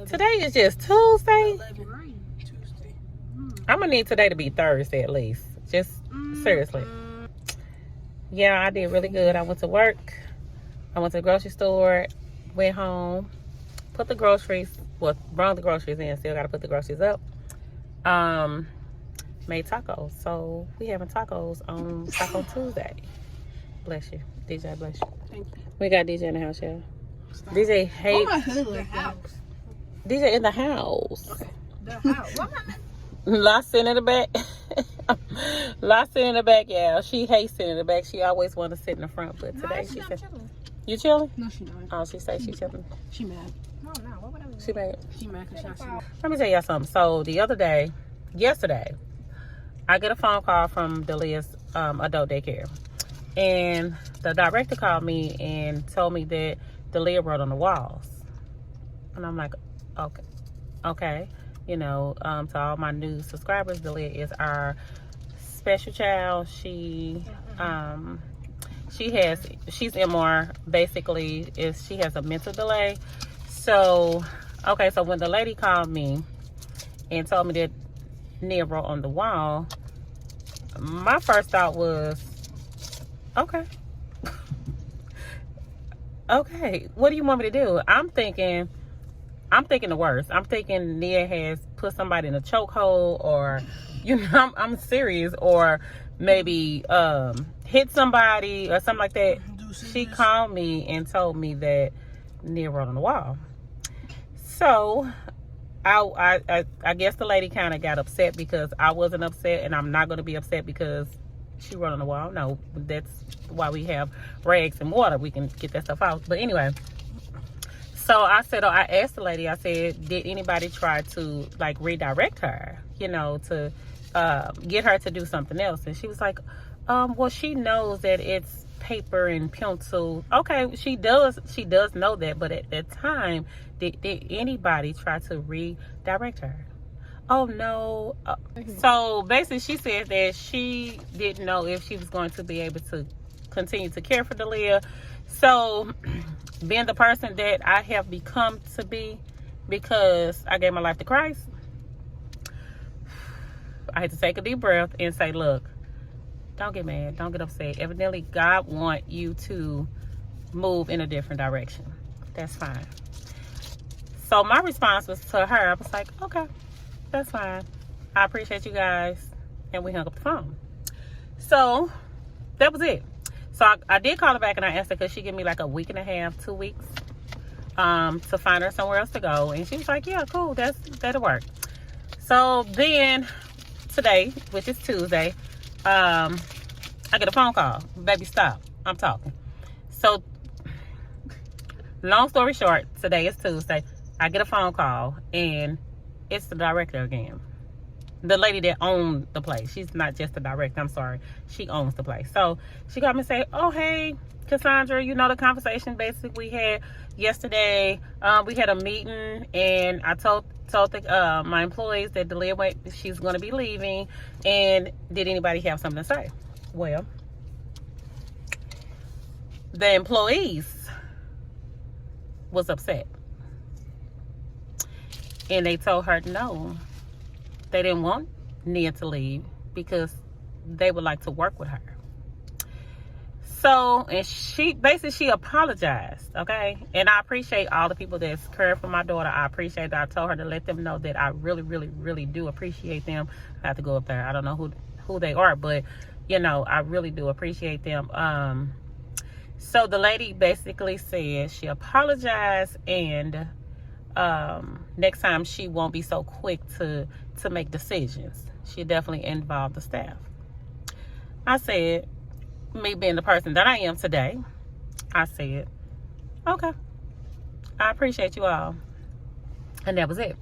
Today is just Tuesday. 11. Right. Tuesday. I'm gonna need today to be Thursday at least. Just seriously. Yeah, I did really good. I went to work. I went to the grocery store. Went home. Put the groceries. Well, brought the groceries in. Still gotta put the groceries up. Made tacos. So we having tacos on Taco Tuesday. Bless you, DJ. Bless you. Thank you. We got DJ in the house, y'all. DJ hate. Why my hood like that? DJ in the house. Okay. The house. Why my La sitting in the back. La sitting in the back, yeah. She hates sitting in the back. She always want to sit in the front, but today she said, chilling. "You chilling?" No, she not. Oh, she say she chilling. She mad. No, what would I She mad. She mad because she Let me tell y'all something. So the other day, yesterday, I get a phone call from Delia's adult daycare, and the director called me and told me that Delia wrote on the walls, and I'm like, okay. You know, to all my new subscribers, Delia is our special child. She's MR, basically she has a mental delay. So, okay, so when the lady called me and told me that Nia wrote on the wall, my first thought was, okay. Okay, what do you want me to do? I'm thinking the worst. I'm thinking Nia has put somebody in a chokehold, or, you know, I'm serious, or maybe hit somebody or something like that. She called me and told me that Nia wrote on the wall. So I guess the lady kind of got upset because I wasn't upset, and I'm not going to be upset because she wrote on the wall. No, that's why we have rags and water. We can get that stuff out. But anyway. So I asked the lady, I said, did anybody try to like redirect her, you know, to get her to do something else? And she was like, well, she knows that it's paper and pencil. Okay, she does know that, but at that time, did anybody try to redirect her? Oh, no. So basically she said that she didn't know if she was going to be able to continue to care for Delia. So being the person that I have become to be because I gave my life to Christ, I had to take a deep breath and say, look, don't get mad, don't get upset. Evidently, God wants you to move in a different direction. That's fine. So my response was to her, I was like, okay, that's fine. I appreciate you guys. And we hung up the phone. So that was it. So I did call her back and I asked her, could she give me like a week and a half, 2 weeks, to find her somewhere else to go? And she was like, yeah, cool, that'll work. So then today, which is Tuesday, I get a phone call. Baby, stop, I'm talking. So long story short, today is Tuesday. I get a phone call and it's the director again. The lady that owned the place. She's not just the director, I'm sorry. She owns the place. So she got me and say, oh, hey, Cassandra, you know the conversation basically we had yesterday. We had a meeting and I told my employees that Delia, she's going to be leaving. And did anybody have something to say? Well, the employees was upset. And they told her no. They didn't want Nia to leave because they would like to work with her. So, and she apologized, okay? And I appreciate all the people that's caring for my daughter. I appreciate that. I told her to let them know that I really, really, really do appreciate them. I have to go up there. I don't know who they are, but, you know, I really do appreciate them. So the lady basically said she apologized and next time she won't be so quick to make decisions. She definitely involved the staff. I said, me being the person that I am today, I said, okay, I appreciate you all. And that was it.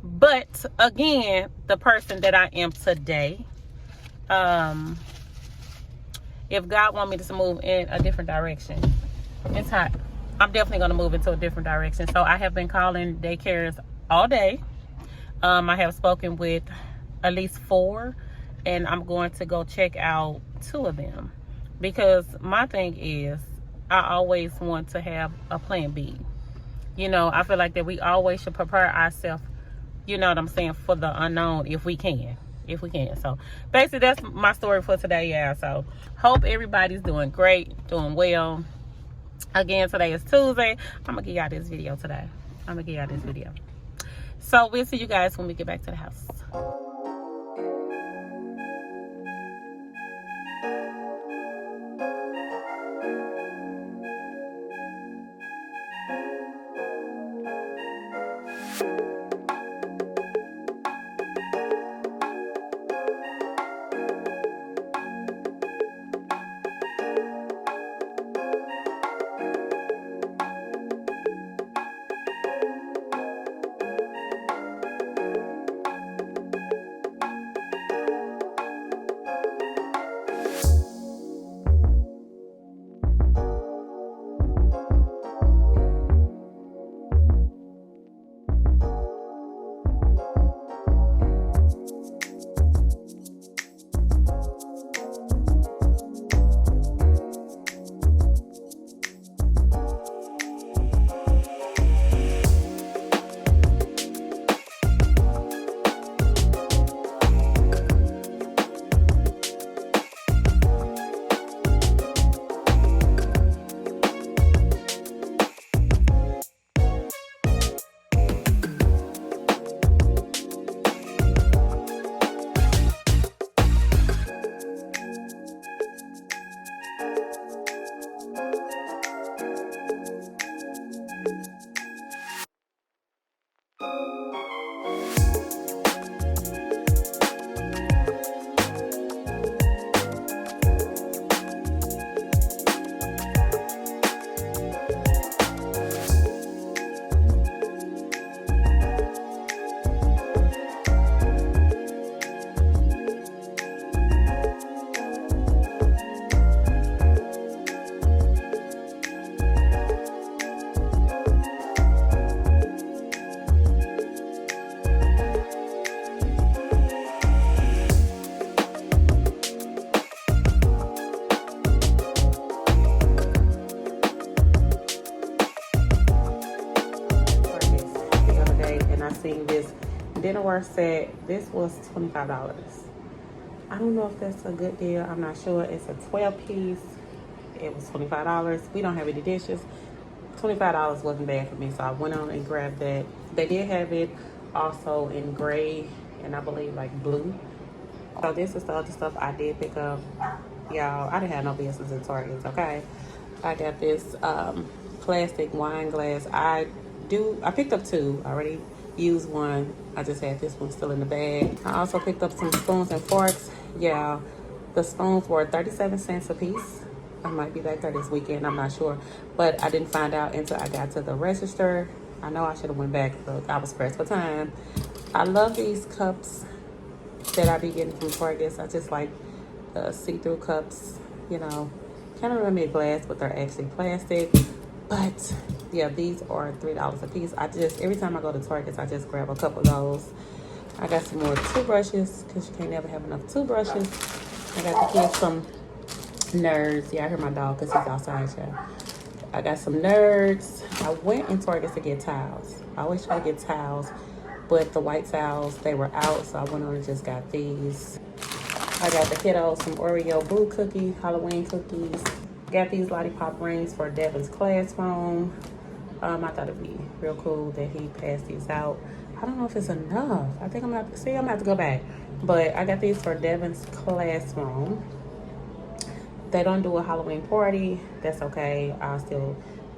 But again, the person that I am today, if God wants me to move in a different direction, it's hot. I'm definitely going to move into a different direction. So I have been calling daycares all day. I have spoken with at least 4, and I'm going to go check out 2 of them. Because my thing is, I always want to have a plan B. You know, I feel like that we always should prepare ourselves, you know what I'm saying, for the unknown if we can. If we can. So basically that's my story for today, yeah. So hope everybody's doing great, doing well. Again, today is Tuesday. I'm gonna give y'all this video today. So we'll see you guys when we get back to the house. Seen this dinnerware set. This was $25. I don't know if that's a good deal. I'm not sure. It's a 12 piece. It was $25. We don't have any dishes. $25 wasn't bad for me, so I went on and grabbed that. They did have it also in gray and I believe like blue. So this is the other stuff I did pick up. Y'all, I didn't have no business in Target, okay? I got this plastic wine glass. I picked up two. I already used one. I just had this one still in the bag. I also picked up some spoons and forks. Yeah, the spoons were 37 cents a piece. I might be back there this weekend, I'm not sure. But I didn't find out until I got to the register. I know I should have went back, but I was pressed for time. I love these cups that I be getting from Target. I just like the see-through cups, you know. Kind of remind me of glass, but they're actually plastic. But yeah, these are $3 a piece. Every time I go to Target, I just grab a couple of those. I got some more toothbrushes because you can't never have enough toothbrushes. I got to get some Nerds. Yeah, I heard my dog because he's outside, y'all. I got some Nerds. I went in Target to get towels. I always try to get towels, but the white towels, they were out, so I went on and just got these. I got the kiddos some Oreo Boo cookie, Halloween cookies. Got these lollipop rings for Devin's classroom. I thought it'd be real cool that he passed these out. I don't know if it's enough. I think I'm gonna have to go back. But I got these for Devin's classroom. They don't do a Halloween party. That's okay. I'll still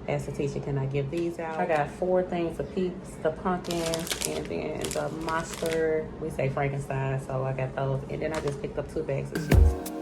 ask the teacher, can I give these out? I got 4 things of Peeps, the pumpkins, and then the monster. We say Frankenstein, so I got those. And then I just picked up 2 bags of sheets.